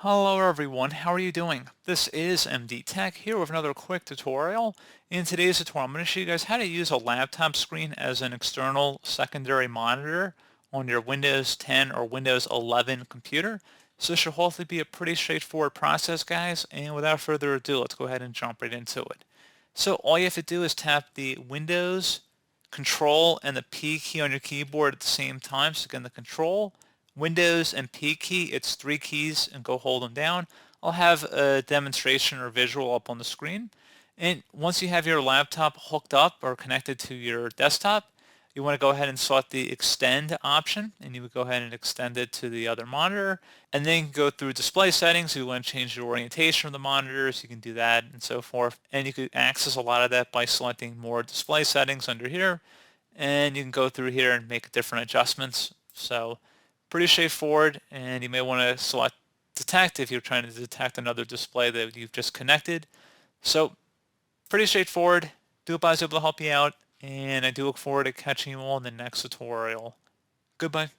Hello everyone, how are you doing? This is MD Tech here with another quick tutorial. In today's tutorial, I'm going to show you guys how to use a laptop screen as an external secondary monitor on your Windows 10 or Windows 11 computer. So this should hopefully be a pretty straightforward process, guys, and without further ado, let's go ahead and jump right into it. So all you have to do is tap the Windows, Control, and the P key on your keyboard at the same time. So again, the Control, Windows, and P key, it's three keys, and go hold them down. I'll have a demonstration or visual up on the screen. And once you have your laptop hooked up or connected to your desktop, you want to go ahead and select the extend option, and you would go ahead and extend it to the other monitor, and then go through display settings. You want to change the orientation of the monitors, you can do that and so forth, and you could access a lot of that by selecting more display settings under here, and you can go through here and make different adjustments. So pretty straightforward, and you may want to select detect if you're trying to detect another display that you've just connected. So pretty straightforward. Do hope I was able to help you out, and I do look forward to catching you all in the next tutorial. Goodbye.